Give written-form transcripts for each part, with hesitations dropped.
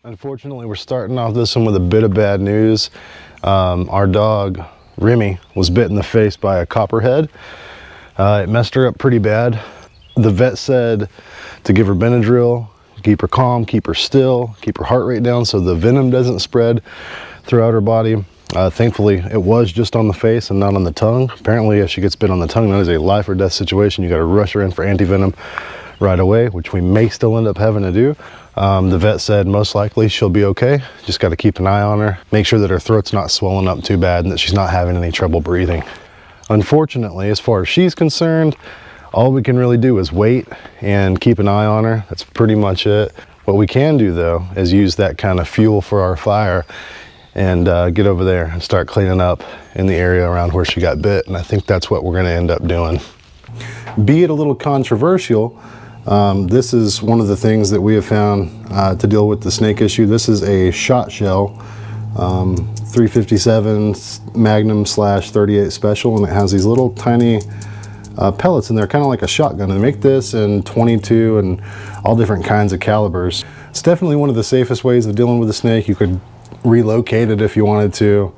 Unfortunately, we're starting off this one with a bit of bad news. Our dog, Remy, was bit in the face by a copperhead. It messed her up pretty bad. The vet said to give her Benadryl, keep her calm, keep her still, keep her heart rate down so the venom doesn't spread throughout her body. Thankfully, it was just on the face and not on the tongue. Apparently, if she gets bit on the tongue, that is a life or death situation. You got to rush her in for antivenom right away, which we may still end up having to do. The vet said most likely she'll be okay. Just got to keep an eye on her, make sure that her throat's not swollen up too bad and that she's not having any trouble breathing. Unfortunately, as far as she's concerned, all we can really do is wait and keep an eye on her. That's pretty much it. What we can do though is use that kind of fuel for our fire and get over there and start cleaning up in the area around where she got bit. And I think that's what we're going to end up doing. Be it a little controversial, this is one of the things that we have found to deal with the snake issue. This is a shot shell, 357 Magnum / 38 Special, and it has these little tiny pellets in there, kind of like a shotgun. They make this in 22 and all different kinds of calibers. It's definitely one of the safest ways of dealing with a snake. You could relocate it if you wanted to.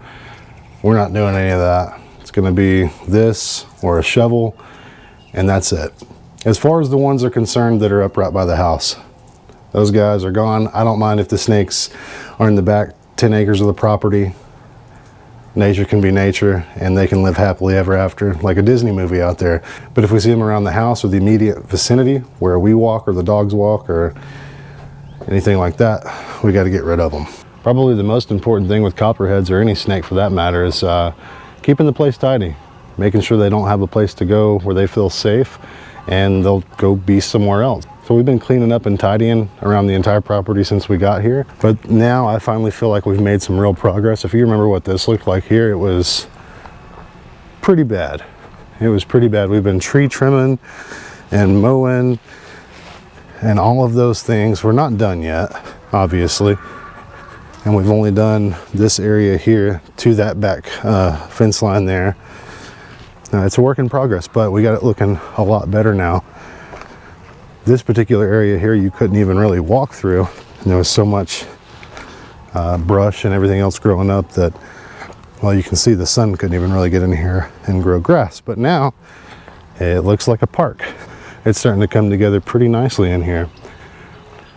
We're not doing any of that. It's going to be this or a shovel, and that's it. As far as the ones are concerned that are up right by the house, those guys are gone. I don't mind if the snakes are in the back 10 acres of the property. Nature can be nature, and they can live happily ever after, like a Disney movie out there. But if we see them around the house or the immediate vicinity where we walk or the dogs walk or anything like that, we got to get rid of them. Probably the most important thing with copperheads, or any snake for that matter, is keeping the place tidy, making sure they don't have a place to go where they feel safe, and they'll go be somewhere else. So we've been cleaning up and tidying around the entire property since we got here. But now I finally feel like we've made some real progress. If you remember what this looked like here, it was pretty bad. It was pretty bad. We've been tree trimming and mowing and all of those things. We're not done yet, obviously. And we've only done this area here to that back fence line there. It's a work in progress, but we got it looking a lot better now. This particular area here, you couldn't even really walk through. There was so much brush and everything else growing up that, well, you can see the sun couldn't even really get in here and grow grass. But now it looks like a park. It's starting to come together pretty nicely in here.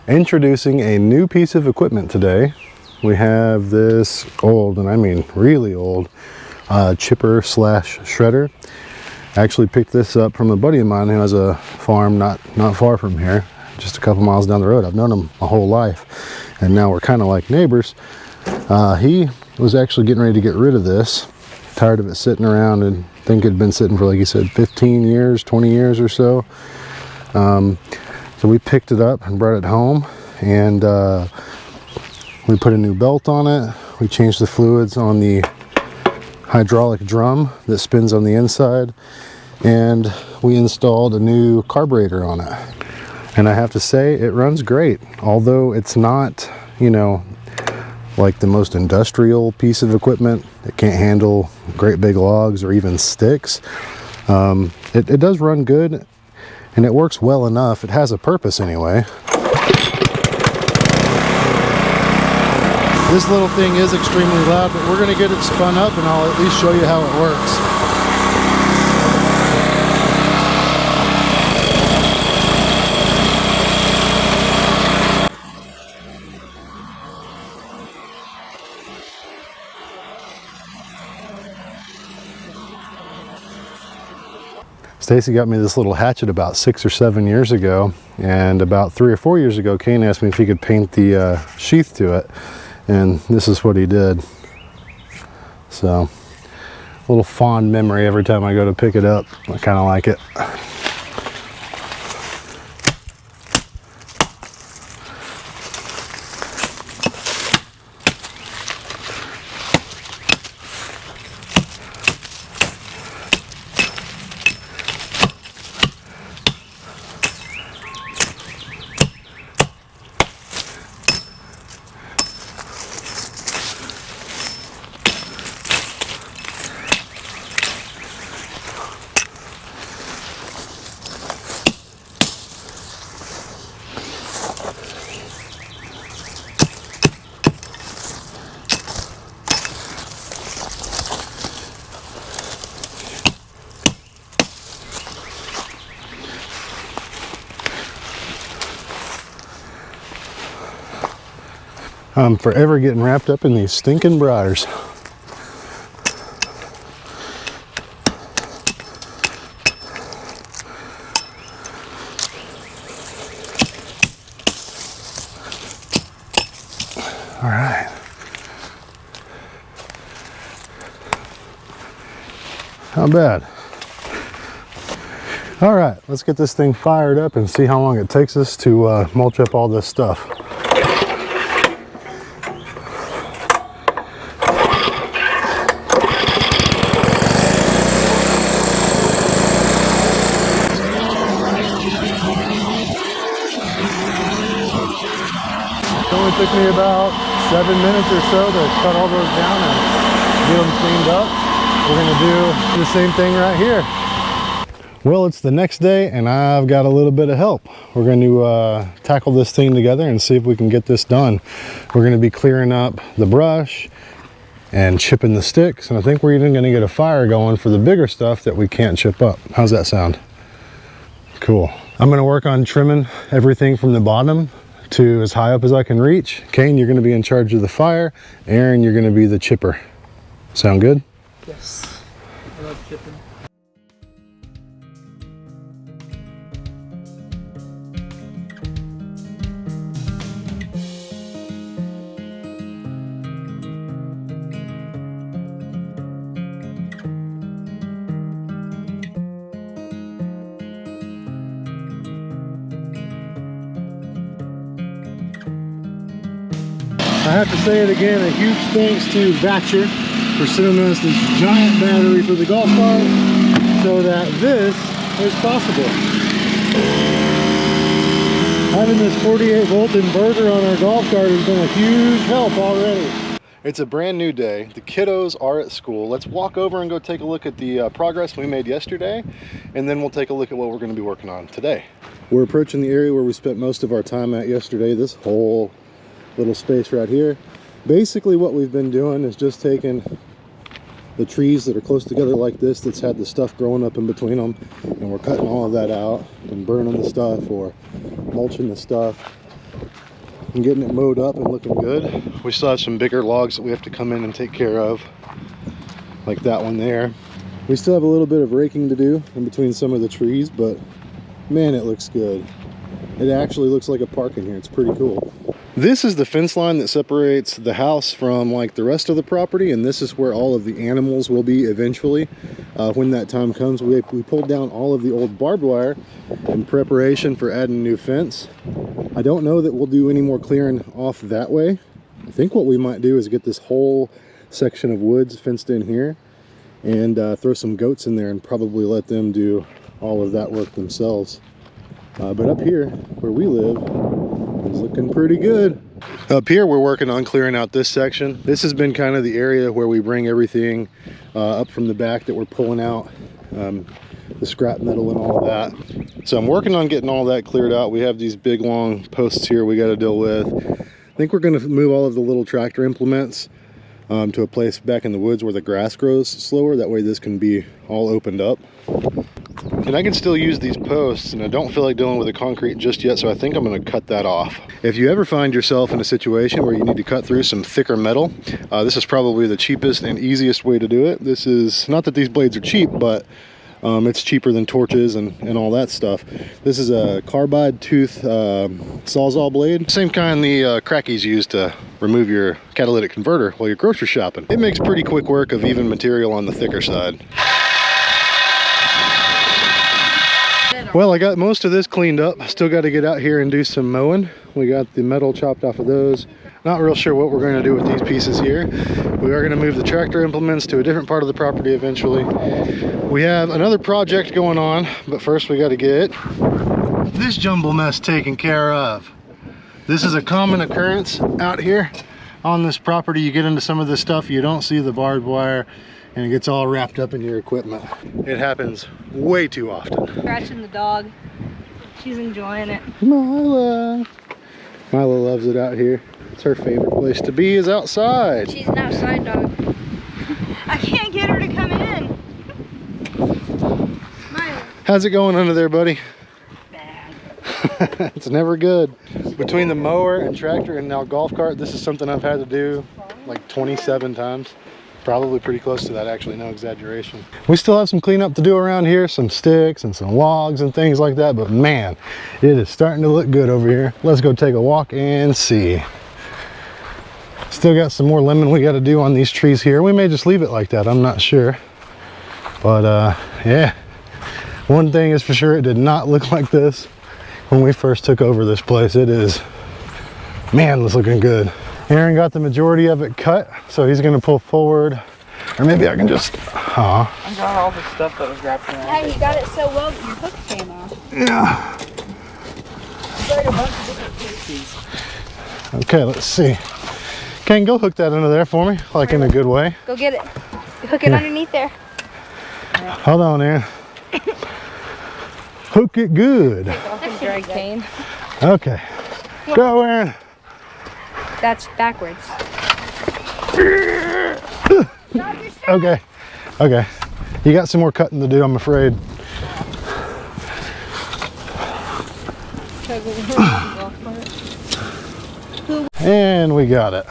Introducing a new piece of equipment today. We have this old, and I mean really old, chipper / shredder. I actually picked this up from a buddy of mine who has a farm not far from here, just a couple miles down the road. I've known him my whole life, and now we're kind of like neighbors. He was actually getting ready to get rid of this, tired of it sitting around, and I think it had been sitting for, like he said, 15 years, 20 years or so. So we picked it up and brought it home, and we put a new belt on it. We changed the fluids on the hydraulic drum that spins on the inside, and we installed a new carburetor on it. And I have to say, it runs great. Although it's not, you know, like the most industrial piece of equipment. It can't handle great big logs or even sticks. It does run good, and it works well enough. It has a purpose anyway. This little thing is extremely loud, but we're going to get it spun up and I'll at least show you how it works. Stacy got me this little hatchet about 6 or 7 years ago, and about 3 or 4 years ago, Kane asked me if he could paint the sheath to it. And this is what he did. So, a little fond memory every time I go to pick it up. I kind of like it. I'm forever getting wrapped up in these stinking briars. All right. Not bad. All right, let's get this thing fired up and see how long it takes us to mulch up all this stuff. It only took me about 7 minutes or so to cut all those down and get them cleaned up. We're gonna do the same thing right here. Well, it's the next day and I've got a little bit of help. We're going to tackle this thing together and see if we can get this done. We're going to be clearing up the brush and chipping the sticks, and I think we're even going to get a fire going for the bigger stuff that we can't chip up. How's that sound? Cool. I'm going to work on trimming everything from the bottom to as high up as I can reach. Kane, you're going to be in charge of the fire. Aaron, you're going to be the chipper. Sound good? Yes. I love chipping. I have to say it again, a huge thanks to Vatcher for sending us this giant battery for the golf cart so that this is possible. Having this 48 volt inverter on our golf cart has been a huge help already. It's a brand new day. The kiddos are at school. Let's walk over and go take a look at the progress we made yesterday, and then we'll take a look at what we're going to be working on today. We're approaching the area where we spent most of our time at yesterday, this whole little space right here. Basically what we've been doing is just taking the trees that are close together like this that's had the stuff growing up in between them, and we're cutting all of that out and burning the stuff or mulching the stuff and getting it mowed up and looking good. We still have some bigger logs that we have to come in and take care of, like that one there. We still have a little bit of raking to do in between some of the trees, but man, it looks good. It actually looks like a park in here. It's pretty cool. This is the fence line that separates the house from like the rest of the property, and this is where all of the animals will be eventually when that time comes. We pulled down all of the old barbed wire in preparation for adding new fence. I don't know that we'll do any more clearing off that way. I think what we might do is get this whole section of woods fenced in here and throw some goats in there and probably let them do all of that work themselves. But up here where we live, it's looking pretty good. Up here we're working on clearing out this section. This has been kind of the area where we bring everything up from the back that we're pulling out, the scrap metal and all of that. So I'm working on getting all that cleared out. We have these big long posts here we got to deal with. I think we're going to move all of the little tractor implements to a place back in the woods where the grass grows slower. That way this can be all opened up. And I can still use these posts, and I don't feel like dealing with the concrete just yet, so I think I'm going to cut that off. If you ever find yourself in a situation where you need to cut through some thicker metal, this is probably the cheapest and easiest way to do it. This is, not that these blades are cheap, but it's cheaper than torches and all that stuff. This is a carbide tooth Sawzall blade. Same kind the crackies use to remove your catalytic converter while you're grocery shopping. It makes pretty quick work of even material on the thicker side. Well, I got most of this cleaned up. I still got to get out here and do some mowing. We got the metal chopped off of those. Not real sure what we're going to do with these pieces here. We are going to move the tractor implements to a different part of the property eventually. We have another project going on, but first we got to get this jumble mess taken care of. This is a common occurrence out here on this property. You get into some of this stuff, you don't see the barbed wire, and it gets all wrapped up in your equipment. It happens way too often. Scratching the dog. She's enjoying it. Mila loves it out here. It's her favorite place to be, is outside. She's an outside dog. I can't get her to come in. Mila. How's it going under there, buddy? Bad. It's never good. Between the mower and tractor and now golf cart, this is something I've had to do like 27 times. Probably pretty close to that, actually, no exaggeration. We still have some cleanup to do around here, some sticks and some logs and things like that, but man, it is starting to look good over here. Let's go take a walk and see. Still got some more lemon we got to do on these trees here. We may just leave it like that, I'm not sure. But yeah, one thing is for sure, it did not look like this when we first took over this place. It is, man, it's looking good. Aaron got the majority of it cut, so he's gonna pull forward. Or maybe I can just, I got all the stuff that was wrapped around. Yeah, you got it so well that your hook came off. yeah. Like a bunch of different pieces. Okay, let's see. Kane, go hook that into there for me, like in a good way. Go get it. Hook it underneath there. Hold on, Aaron. Hook it good. Drag cane. Okay. Go, Aaron. That's backwards. Okay. Okay. You got some more cutting to do, I'm afraid. And we got it.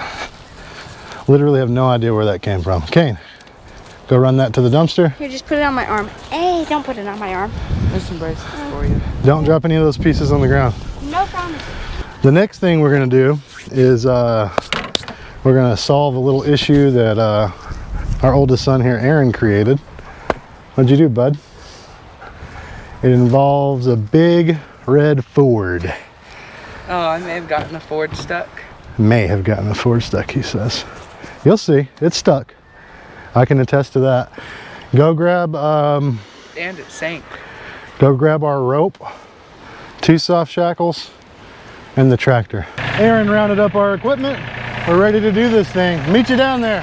Literally have no idea where that came from. Kane, go run that to the dumpster. Here, just put it on my arm. Hey, don't put it on my arm. There's some bracelets for you. Don't drop any of those pieces on the ground. No promise. The next thing we're gonna do is we're gonna solve a little issue that our oldest son here, Aaron, created. What'd you do, bud? It involves a big red Ford. Oh, I may have gotten a Ford stuck. May have gotten a Ford stuck, he says. You'll see, it's stuck. I can attest to that. Go grab And it sank. go grab our rope, 2 soft shackles, and the tractor. Aaron rounded up our equipment. We're ready to do this thing. Meet you down there.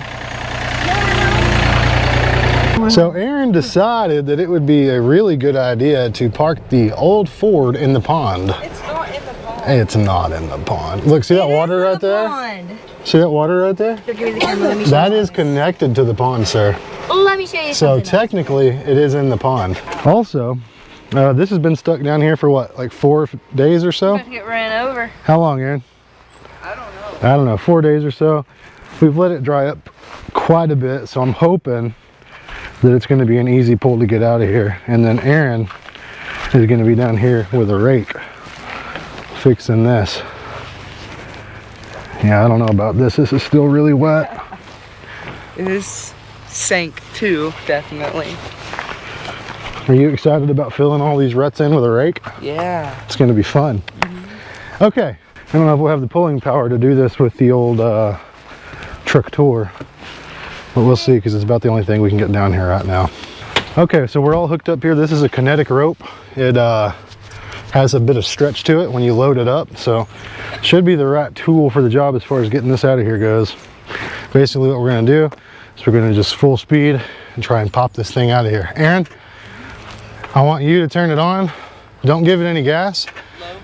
So Aaron decided that it would be a really good idea to park the old Ford in the pond. It's not in the pond. It's not in the pond. Look, see that water right there? Pond. See that water right there? Here, give me the camera. Let me show That you is connected to the pond, sir. something. Let me show you So something. technically, it is in the pond. Also, this has been stuck down here for what, like 4 days or so? I'm gonna get ran over. How long, Aaron? I don't know. I don't know, 4 days or so. We've let it dry up quite a bit, so I'm hoping that it's going to be an easy pull to get out of here. And then Aaron is going to be down here with a rake fixing this. Yeah, I don't know about this. This is still really wet. It is sank too, definitely. Are you excited about filling all these ruts in with a rake? Yeah. It's going to be fun. Okay, I don't know if we'll have the pulling power to do this with the old tractor, but we'll see, because it's about the only thing we can get down here right now. Okay, so we're all hooked up here. This is a kinetic rope. It has a bit of stretch to it when you load it up, so should be the right tool for the job as far as getting this out of here goes. Basically what we're going to do is we're going to just full speed and try and pop this thing out of here. Aaron, I want you to turn it on. Don't give it any gas. Low.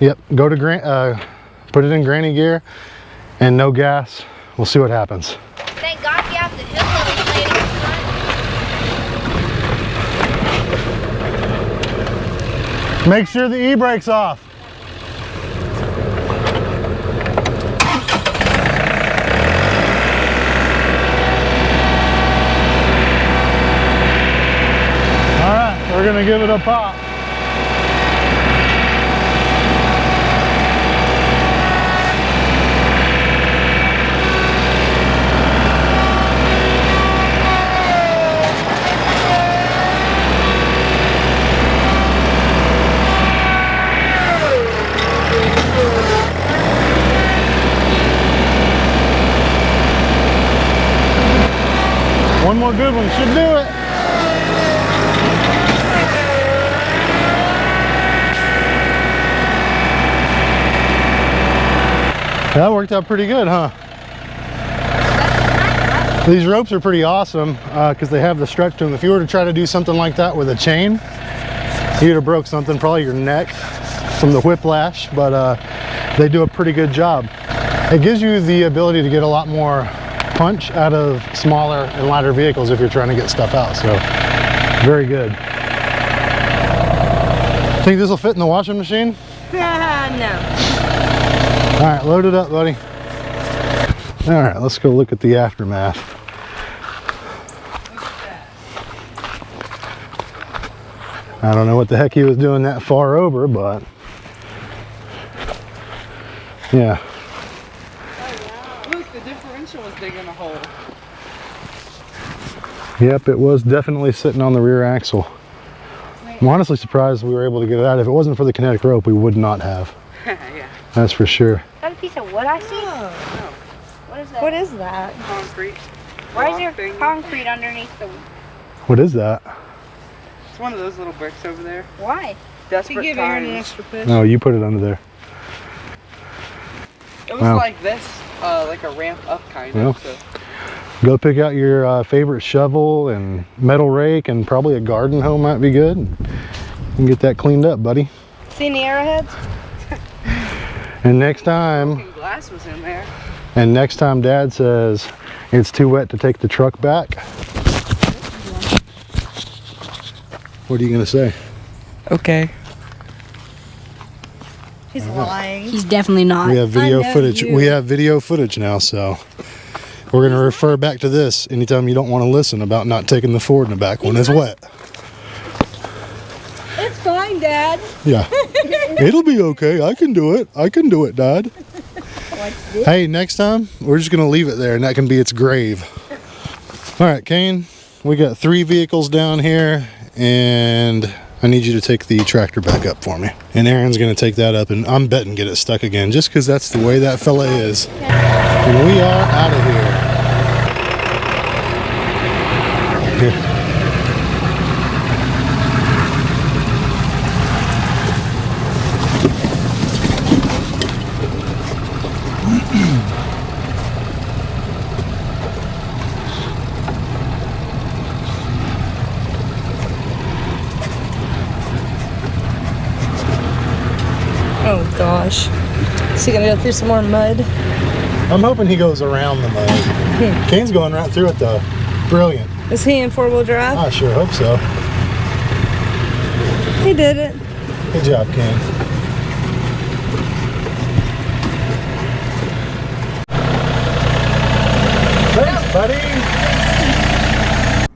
Yep, go to put it in granny gear and no gas. We'll see what happens. Thank God you have the hill in front. Make sure the e-brake's off. All right, we're gonna give it a pop. One more good one should do it. That worked out pretty good, huh? These ropes are pretty awesome because they have the stretch to them. If you were to try to do something like that with a chain, you'd have broke something, probably your neck from the whiplash, but they do a pretty good job. It gives you the ability to get a lot more punch out of smaller and lighter vehicles if you're trying to get stuff out, so very good. Think this will fit in the washing machine? No. All right, load it up, buddy. All right, let's go look at the aftermath. I don't know what the heck he was doing that far over, but yeah. Look, the differential was digging a hole. Yep, it was definitely sitting on the rear axle. I'm honestly surprised we were able to get it out. If it wasn't for the kinetic rope, we would not have. Yeah. That's for sure. Is that a piece of wood I see? No. What is that? What is that? Concrete. Why is there Rock thing. concrete underneath the... What is that? It's one of those little bricks over there. Why? Desperate To give Aaron an times. extra push. No, you put it under there. It was Wow. like this, like a ramp up kind Well. of. So. Go pick out your favorite shovel and metal rake, and probably a garden hoe might be good. You can get that cleaned up, buddy. See any arrowheads? And next time, Broken glass was in there. and next time Dad says it's too wet to take the truck back, what are you gonna say? Okay. He's lying. He's definitely not. We have video I know footage. you. We have video footage now, so we're gonna refer back to this anytime you don't want to listen about not taking the Ford in the back when it's wet. It's fine, Dad. Yeah, it'll be okay. I can do it. I can do it, Dad. Hey, next time we're just gonna leave it there, and that can be its grave. All right, Kane, we got 3 vehicles down here, and I need you to take the tractor back up for me. And Aaron's gonna take that up, and I'm betting get it stuck again, just because that's the way that fella is. And we are out of here. Here. Oh gosh. Is he gonna go through some more mud? I'm hoping he goes around the mud. Kane's going right through it though. Brilliant. Is he in 4-wheel drive? I sure hope so. He did it. Good job, Kane. Thanks, buddy.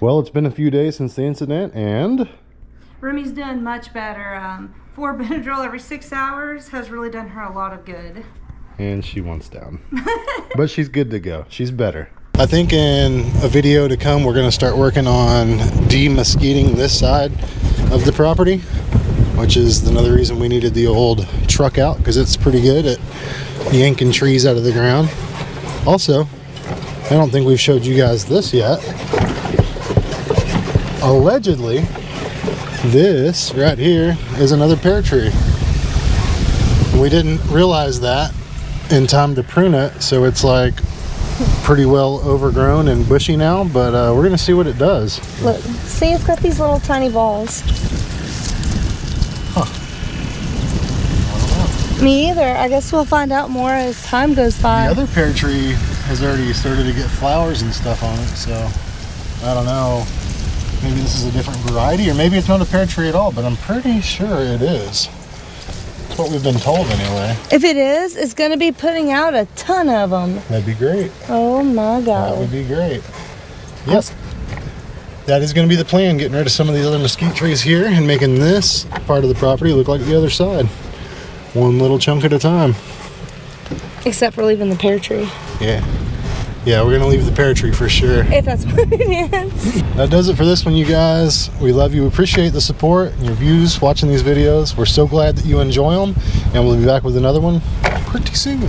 Well, it's been a few days since the incident, and Remy's doing much better. 4 Benadryl every 6 hours has really done her a lot of good. she wants down. But she's good to go. She's better. I think in a video to come, we're going to start working on de-mosquitoing this side of the property, which is another reason we needed the old truck out, because it's pretty good at yanking trees out of the ground. Also, I don't think we've showed you guys this yet. Allegedly, this right here is another pear tree. We didn't realize that in time to prune it, so it's like pretty well overgrown and bushy now, but we're gonna see what it does. Look, see, it's got these little tiny balls. Me either. I guess we'll find out more as time goes by. The other pear tree has already started to get flowers and stuff on it, so I don't know. Maybe this is a different variety, or maybe it's not a pear tree at all, but I'm pretty sure it is. That's what we've been told anyway. If it is, it's going to be putting out a ton of them. That'd be great. Oh my That would God. be great. Yep. That is going to be the plan, getting rid of some of these other mesquite trees here and making this part of the property look like the other side. One little chunk at a time. Except for leaving the pear tree. Yeah. Yeah, we're going to leave the pear tree for sure. If that's what it is. That does it for this one, you guys. We love you. We appreciate the support and your views watching these videos. We're so glad that you enjoy them, and we'll be back with another one pretty soon.